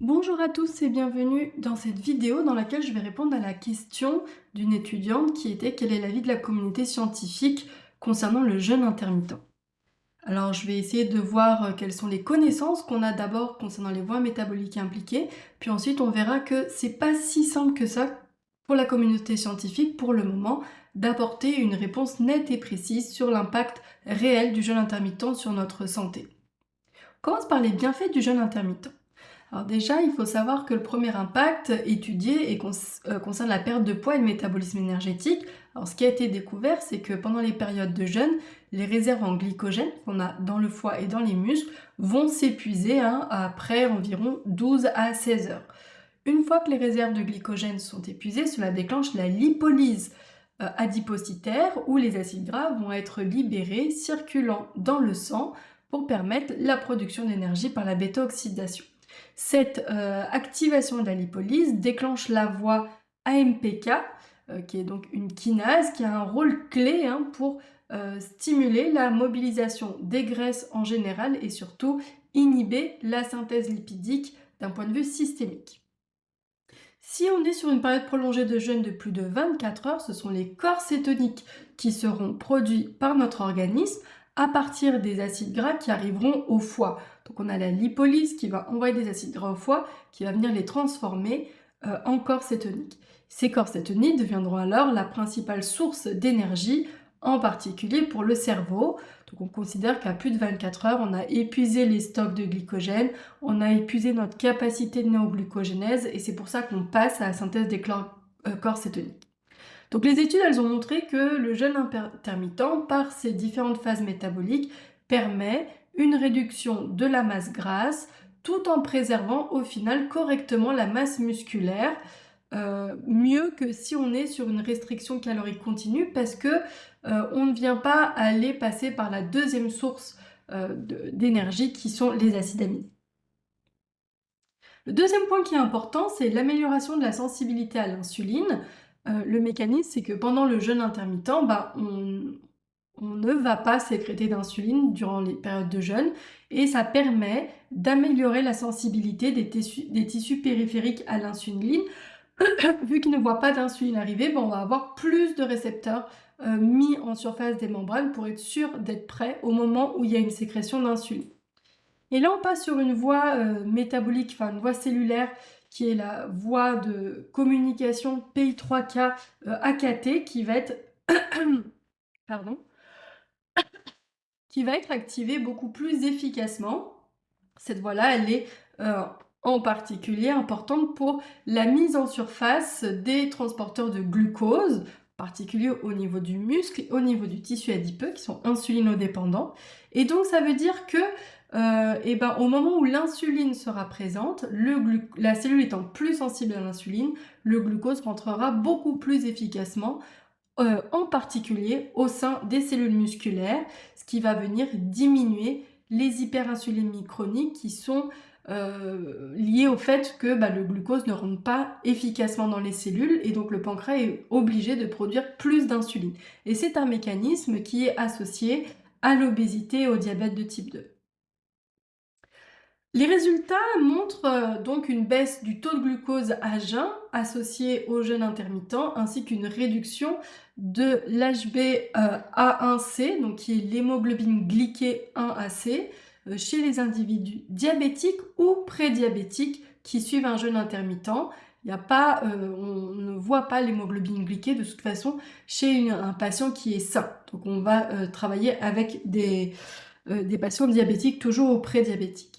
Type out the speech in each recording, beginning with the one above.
Bonjour à tous et bienvenue dans cette vidéo dans laquelle je vais répondre à la question d'une étudiante qui était: quel est l'avis de la communauté scientifique concernant le jeûne intermittent? Alors je vais essayer de voir quelles sont les connaissances qu'on a d'abord concernant les voies métaboliques impliquées, puis ensuite on verra que c'est pas si simple que ça pour la communauté scientifique pour le moment d'apporter une réponse nette et précise sur l'impact réel du jeûne intermittent sur notre santé. On commence par les bienfaits du jeûne intermittent. Alors déjà, il faut savoir que le premier impact étudié concerne la perte de poids et le métabolisme énergétique. Alors ce qui a été découvert, c'est que pendant les périodes de jeûne, les réserves en glycogène qu'on a dans le foie et dans les muscles vont s'épuiser après environ 12 à 16 heures. Une fois que les réserves de glycogène sont épuisées, cela déclenche la lipolyse adipocytaire où les acides gras vont être libérés, circulant dans le sang pour permettre la production d'énergie par la bêta-oxydation. Cette activation de la lipolyse déclenche la voie AMPK, qui est donc une kinase, qui a un rôle clé pour stimuler la mobilisation des graisses en général et surtout inhiber la synthèse lipidique d'un point de vue systémique. Si on est sur une période prolongée de jeûne de plus de 24 heures, ce sont les corps cétoniques qui seront produits par notre organisme à partir des acides gras qui arriveront au foie. Donc on a la lipolyse qui va envoyer des acides gras au foie, qui va venir les transformer en corps cétoniques. Ces corps cétoniques deviendront alors la principale source d'énergie, en particulier pour le cerveau. Donc on considère qu'à plus de 24 heures, on a épuisé les stocks de glycogène, on a épuisé notre capacité de néoglucogénèse et c'est pour ça qu'on passe à la synthèse des corps cétoniques. Donc les études, elles ont montré que le jeûne intermittent, par ses différentes phases métaboliques, permet une réduction de la masse grasse tout en préservant au final correctement la masse musculaire, mieux que si on est sur une restriction calorique continue parce que on ne vient pas aller passer par la deuxième source d'énergie qui sont les acides aminés. Le deuxième point qui est important, c'est l'amélioration de la sensibilité à l'insuline. Le mécanisme, c'est que pendant le jeûne intermittent, on ne va pas sécréter d'insuline durant les périodes de jeûne et ça permet d'améliorer la sensibilité des tissus périphériques à l'insuline. Vu qu'ils ne voient pas d'insuline arriver, on va avoir plus de récepteurs mis en surface des membranes pour être sûr d'être prêt au moment où il y a une sécrétion d'insuline. Et là, on passe sur une voie métabolique, enfin une voie cellulaire, qui est la voie de communication PI3K AKT, pardon, qui va être activée beaucoup plus efficacement. Cette voie-là, elle est en particulier importante pour la mise en surface des transporteurs de glucose, en particulier au niveau du muscle et au niveau du tissu adipeux, qui sont insulinodépendants. Et donc, ça veut dire que au moment où l'insuline sera présente, la cellule étant plus sensible à l'insuline, le glucose rentrera beaucoup plus efficacement, en particulier au sein des cellules musculaires, ce qui va venir diminuer les hyperinsulinémies chroniques qui sont liées au fait que le glucose ne rentre pas efficacement dans les cellules et donc le pancréas est obligé de produire plus d'insuline. Et c'est un mécanisme qui est associé à l'obésité et au diabète de type 2. Les résultats montrent donc une baisse du taux de glucose à jeun associé au jeûne intermittent, ainsi qu'une réduction de l'HbA1c, donc qui est l'hémoglobine glyquée 1AC, chez les individus diabétiques ou prédiabétiques qui suivent un jeûne intermittent. On ne voit pas l'hémoglobine glyquée de toute façon chez un patient qui est sain. Donc on va travailler avec des patients diabétiques toujours ou prédiabétiques.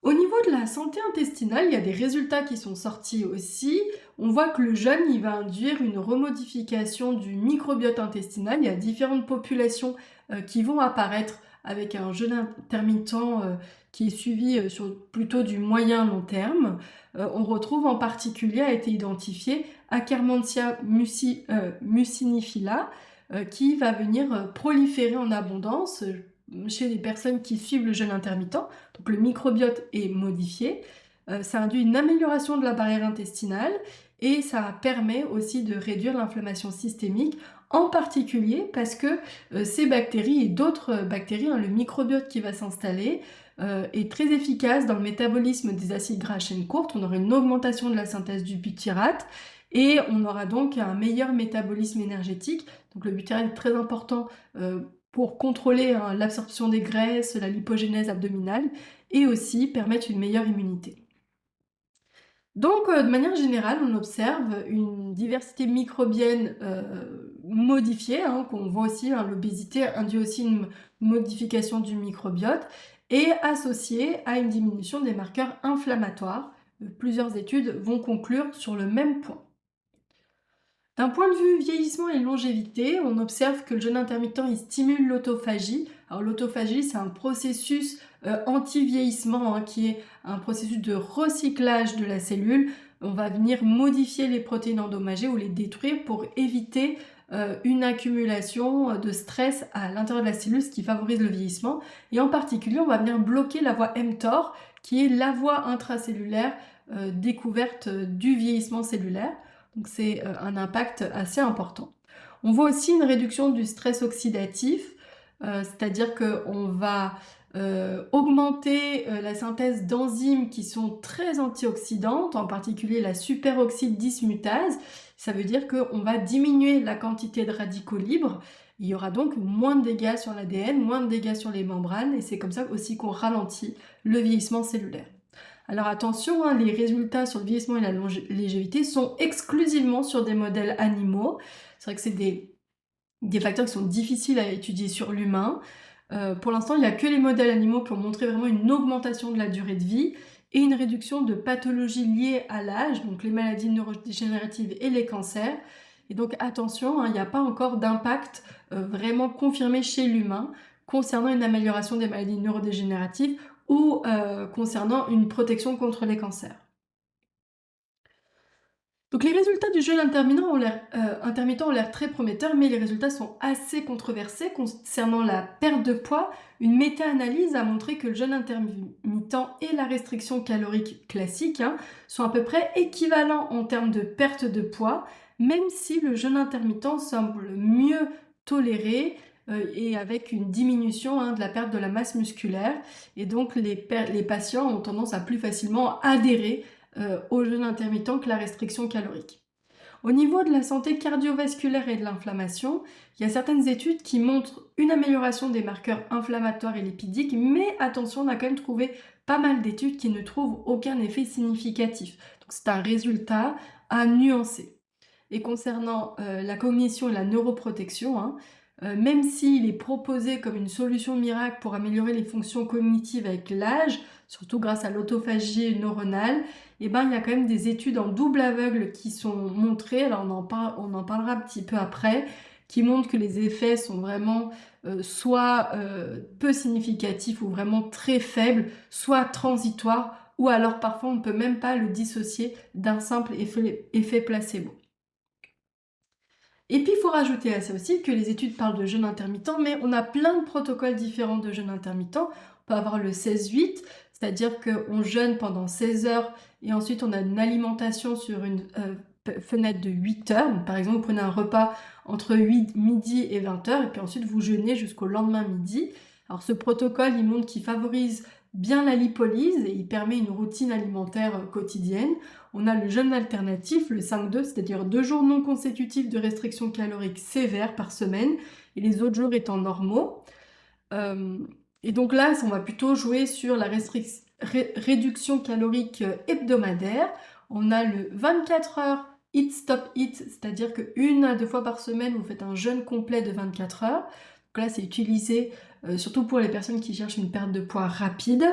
Au niveau de la santé intestinale, il y a des résultats qui sont sortis aussi. On voit que le jeûne, il va induire une remodification du microbiote intestinal. Il y a différentes populations qui vont apparaître avec un jeûne intermittent qui est suivi sur plutôt du moyen-long terme. On retrouve en particulier, a été identifié, Akkermansia mucinifila, qui va venir proliférer en abondance chez les personnes qui suivent le jeûne intermittent. Donc le microbiote est modifié, ça induit une amélioration de la barrière intestinale et ça permet aussi de réduire l'inflammation systémique en particulier parce que ces bactéries et d'autres bactéries, le microbiote qui va s'installer, est très efficace dans le métabolisme des acides gras à chaîne courte. On aura une augmentation de la synthèse du butyrate et on aura donc un meilleur métabolisme énergétique. Donc le butyrate est très important pour contrôler l'absorption des graisses, la lipogénèse abdominale et aussi permettre une meilleure immunité. Donc, de manière générale, on observe une diversité microbienne modifiée, qu'on voit aussi, l'obésité induit aussi une modification du microbiote et associée à une diminution des marqueurs inflammatoires. Plusieurs études vont conclure sur le même point. D'un point de vue vieillissement et longévité, on observe que le jeûne intermittent il stimule l'autophagie. Alors l'autophagie, c'est un processus anti-vieillissement qui est un processus de recyclage de la cellule. On va venir modifier les protéines endommagées ou les détruire pour éviter une accumulation de stress à l'intérieur de la cellule, ce qui favorise le vieillissement. Et en particulier, on va venir bloquer la voie mTOR, qui est la voie intracellulaire découverte du vieillissement cellulaire. Donc c'est un impact assez important. On voit aussi une réduction du stress oxydatif, c'est-à-dire qu'on va augmenter la synthèse d'enzymes qui sont très antioxydantes, en particulier la superoxyde dismutase. Ça veut dire qu'on va diminuer la quantité de radicaux libres. Il y aura donc moins de dégâts sur l'ADN, moins de dégâts sur les membranes, et c'est comme ça aussi qu'on ralentit le vieillissement cellulaire. Alors attention, les résultats sur le vieillissement et la longévité sont exclusivement sur des modèles animaux. C'est vrai que c'est des facteurs qui sont difficiles à étudier sur l'humain. Pour l'instant, il n'y a que les modèles animaux qui ont montré vraiment une augmentation de la durée de vie et une réduction de pathologies liées à l'âge, donc les maladies neurodégénératives et les cancers. Et donc attention, il n'y a pas encore d'impact vraiment confirmé chez l'humain concernant une amélioration des maladies neurodégénératives ou concernant une protection contre les cancers. Donc les résultats du jeûne intermittent ont l'air très prometteurs, mais les résultats sont assez controversés concernant la perte de poids. Une méta-analyse a montré que le jeûne intermittent et la restriction calorique classique sont à peu près équivalents en termes de perte de poids, même si le jeûne intermittent semble mieux toléré et avec une diminution de la perte de la masse musculaire. Et donc les patients ont tendance à plus facilement adhérer au jeûne intermittent que la restriction calorique. Au niveau de la santé cardiovasculaire et de l'inflammation, il y a certaines études qui montrent une amélioration des marqueurs inflammatoires et lipidiques, mais attention, on a quand même trouvé pas mal d'études qui ne trouvent aucun effet significatif. Donc c'est un résultat à nuancer. Et concernant la cognition et la neuroprotection, même s'il est proposé comme une solution miracle pour améliorer les fonctions cognitives avec l'âge, surtout grâce à l'autophagie neuronale, il y a quand même des études en double aveugle qui sont montrées, alors on en parlera un petit peu après, qui montrent que les effets sont vraiment soit peu significatifs ou vraiment très faibles, soit transitoires, ou alors parfois on ne peut même pas le dissocier d'un simple effet placebo. Et puis il faut rajouter à ça aussi que les études parlent de jeûne intermittent, mais on a plein de protocoles différents de jeûne intermittent. On peut avoir le 16-8, c'est-à-dire qu'on jeûne pendant 16 heures et ensuite on a une alimentation sur une fenêtre de 8 heures. Donc, par exemple, vous prenez un repas entre midi et 20 heures et puis ensuite vous jeûnez jusqu'au lendemain midi. Alors ce protocole, il montre qu'il favorise bien la lipolyse et il permet une routine alimentaire quotidienne. On a le jeûne alternatif, le 5-2, c'est-à-dire 2 jours non consécutifs de restriction calorique sévère par semaine et les autres jours étant normaux. Et donc là, on va plutôt jouer sur la réduction calorique hebdomadaire. On a le 24 heures Eat Stop Eat, c'est-à-dire que 1 à 2 fois par semaine, vous faites un jeûne complet de 24 heures. Donc là, c'est utilisé surtout pour les personnes qui cherchent une perte de poids rapide.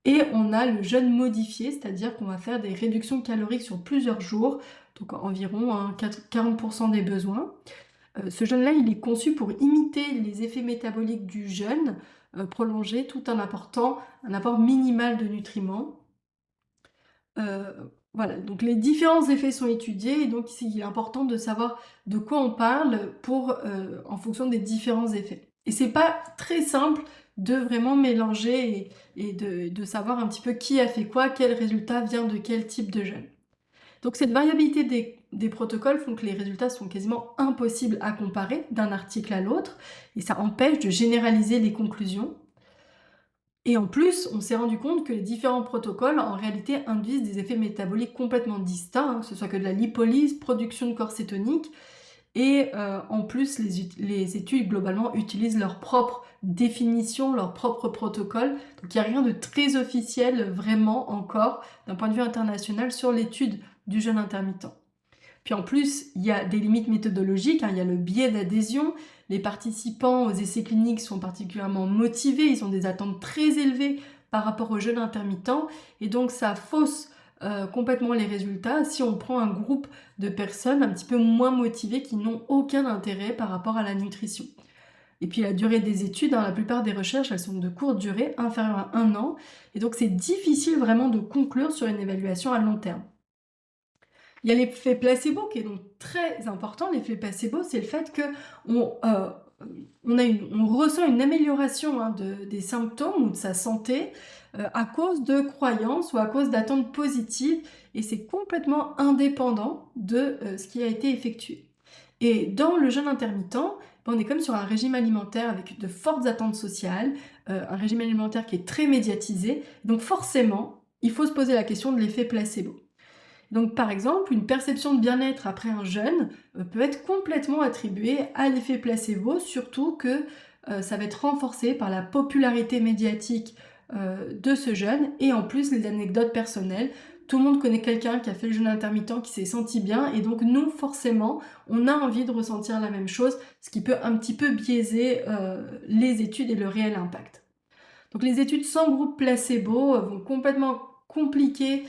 Et on a le jeûne modifié, c'est-à-dire qu'on va faire des réductions caloriques sur plusieurs jours, donc environ 40% des besoins. Ce jeûne-là, il est conçu pour imiter les effets métaboliques du jeûne prolongé, tout en apportant un apport minimal de nutriments. Voilà, donc les différents effets sont étudiés et donc il est important de savoir de quoi on parle en fonction des différents effets. Et c'est pas très simple de vraiment mélanger et de savoir un petit peu qui a fait quoi, quel résultat vient de quel type de jeûne. Donc cette variabilité des protocoles font que les résultats sont quasiment impossibles à comparer d'un article à l'autre, et ça empêche de généraliser les conclusions. Et en plus, on s'est rendu compte que les différents protocoles, en réalité, induisent des effets métaboliques complètement distincts, que ce soit que de la lipolyse, production de corps cétonique, et en plus, les études, globalement, utilisent leur propre définition, leur propre protocole. Donc il n'y a rien de très officiel, vraiment, encore, d'un point de vue international, sur l'étude du jeûne intermittent. Puis en plus, il y a des limites méthodologiques, il y a le biais d'adhésion. Les participants aux essais cliniques sont particulièrement motivés, ils ont des attentes très élevées par rapport au jeûne intermittent, et donc ça fausse complètement les résultats si on prend un groupe de personnes un petit peu moins motivées qui n'ont aucun intérêt par rapport à la nutrition. Et puis la durée des études, la plupart des recherches, elles sont de courte durée, inférieure à 1 an, et donc c'est difficile vraiment de conclure sur une évaluation à long terme. Il y a l'effet placebo qui est donc très important. L'effet placebo, c'est le fait qu'on ressent une amélioration des symptômes ou de sa santé à cause de croyances ou à cause d'attentes positives, et c'est complètement indépendant de ce qui a été effectué. Et dans le jeûne intermittent, on est comme sur un régime alimentaire avec de fortes attentes sociales, un régime alimentaire qui est très médiatisé, donc forcément, il faut se poser la question de l'effet placebo. Donc par exemple, une perception de bien-être après un jeûne peut être complètement attribuée à l'effet placebo, surtout que ça va être renforcé par la popularité médiatique de ce jeûne, et en plus les anecdotes personnelles. Tout le monde connaît quelqu'un qui a fait le jeûne intermittent, qui s'est senti bien, et donc nous, forcément, on a envie de ressentir la même chose, ce qui peut un petit peu biaiser les études et le réel impact. Donc les études sans groupe placebo vont complètement compliquer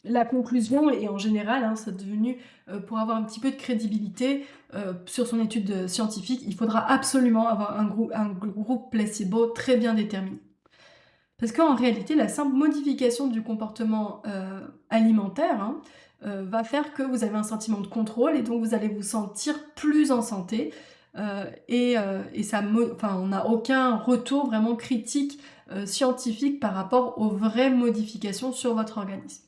la conclusion, et en général, c'est devenu, pour avoir un petit peu de crédibilité sur son étude scientifique, il faudra absolument avoir un groupe placebo très bien déterminé. Parce qu'en réalité, la simple modification du comportement alimentaire va faire que vous avez un sentiment de contrôle, et donc vous allez vous sentir plus en santé. Et on n'a aucun retour vraiment critique scientifique par rapport aux vraies modifications sur votre organisme.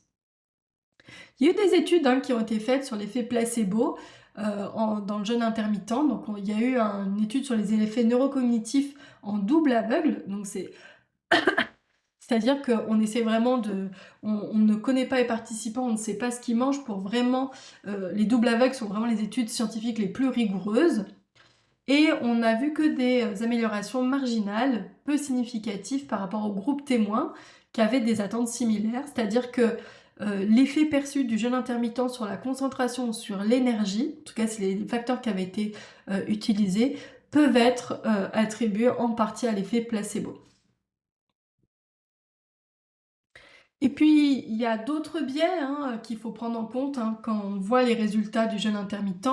Il y a eu des études qui ont été faites sur l'effet placebo dans le jeûne intermittent. Donc il y a eu une étude sur les effets neurocognitifs en double aveugle. Donc c'est-à-dire qu'on essaie vraiment on ne connaît pas les participants, on ne sait pas ce qu'ils mangent pour vraiment... les doubles aveugles sont vraiment les études scientifiques les plus rigoureuses. Et on a vu que des améliorations marginales, peu significatives par rapport au groupe témoin, qui avaient des attentes similaires, c'est-à-dire que l'effet perçu du jeûne intermittent sur la concentration, sur l'énergie, en tout cas c'est les facteurs qui avaient été utilisés, peuvent être attribués en partie à l'effet placebo. Et puis, il y a d'autres biais qu'il faut prendre en compte quand on voit les résultats du jeûne intermittent.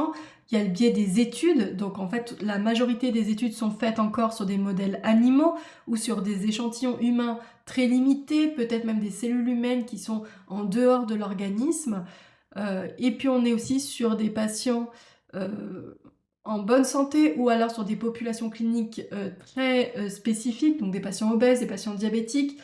Il y a le biais des études. Donc en fait, la majorité des études sont faites encore sur des modèles animaux ou sur des échantillons humains très limités, peut-être même des cellules humaines qui sont en dehors de l'organisme. Et puis on est aussi sur des patients en bonne santé, ou alors sur des populations cliniques très spécifiques, donc des patients obèses, des patients diabétiques.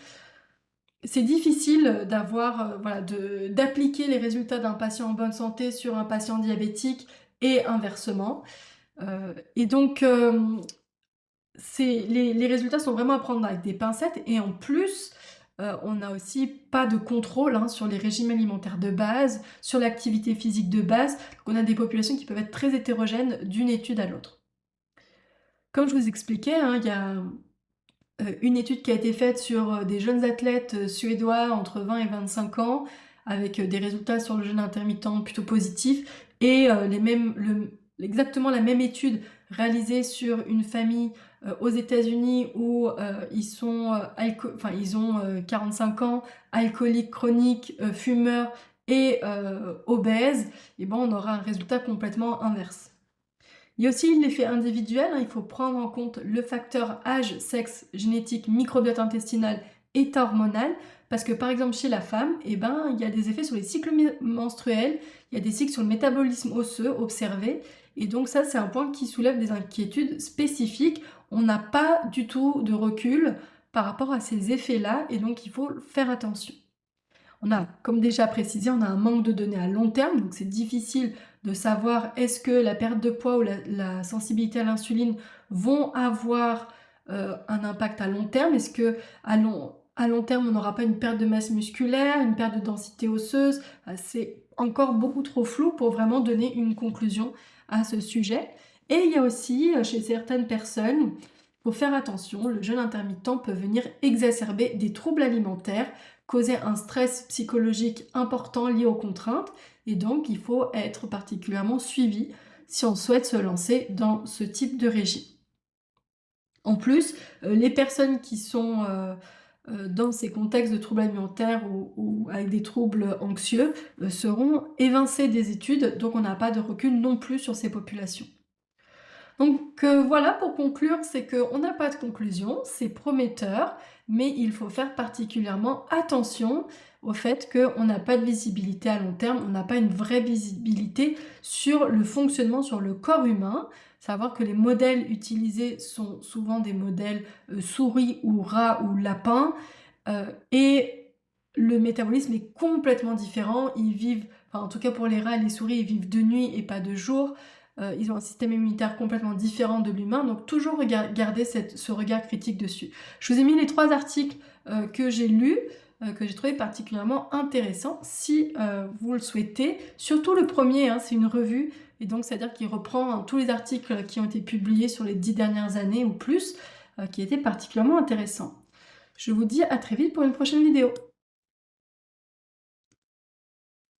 C'est difficile d'appliquer les résultats d'un patient en bonne santé sur un patient diabétique et inversement. Et donc, les résultats sont vraiment à prendre avec des pincettes, et en plus, on n'a aussi pas de contrôle sur les régimes alimentaires de base, sur l'activité physique de base. Donc on a des populations qui peuvent être très hétérogènes d'une étude à l'autre. Comme je vous expliquais, il y a une étude qui a été faite sur des jeunes athlètes suédois entre 20 et 25 ans, avec des résultats sur le jeûne intermittent plutôt positifs, et exactement la même étude réalisée sur une famille aux États-Unis où ils ont 45 ans, alcooliques chroniques, fumeurs et obèses. Et on aura un résultat complètement inverse. Il y a aussi l'effet individuel, il faut prendre en compte le facteur âge, sexe, génétique, microbiote intestinal, état hormonal, parce que par exemple chez la femme, il y a des effets sur les cycles menstruels, il y a des cycles sur le métabolisme osseux observés, et donc ça c'est un point qui soulève des inquiétudes spécifiques. On n'a pas du tout de recul par rapport à ces effets-là, et donc il faut faire attention. On a, comme déjà précisé, on a un manque de données à long terme, donc c'est difficile de savoir est-ce que la perte de poids ou la sensibilité à l'insuline vont avoir un impact à long terme. Est-ce que à long terme, on n'aura pas une perte de masse musculaire, une perte de densité osseuse? C'est encore beaucoup trop flou pour vraiment donner une conclusion à ce sujet. Et il y a aussi, chez certaines personnes, il faut faire attention, le jeûne intermittent peut venir exacerber des troubles alimentaires, causer un stress psychologique important lié aux contraintes, et donc il faut être particulièrement suivi si on souhaite se lancer dans ce type de régime. En plus, les personnes qui sont dans ces contextes de troubles alimentaires ou avec des troubles anxieux seront évincées des études, donc on n'a pas de recul non plus sur ces populations. Donc voilà, pour conclure, c'est qu'on n'a pas de conclusion, c'est prometteur, mais il faut faire particulièrement attention au fait qu'on n'a pas de visibilité à long terme, on n'a pas une vraie visibilité sur le fonctionnement, sur le corps humain. Savoir que les modèles utilisés sont souvent des modèles souris ou rats ou lapins, et le métabolisme est complètement différent. Ils vivent, enfin en tout cas pour les rats et les souris, ils vivent de nuit et pas de jour. Ils ont un système immunitaire complètement différent de l'humain, donc toujours garder ce regard critique dessus. Je vous ai mis les 3 articles que j'ai lus, que j'ai trouvé particulièrement intéressants, si vous le souhaitez. Surtout le premier, hein, c'est une revue, et donc c'est-à-dire qu'il reprend tous les articles qui ont été publiés sur les 10 dernières années ou plus, qui étaient particulièrement intéressants. Je vous dis à très vite pour une prochaine vidéo.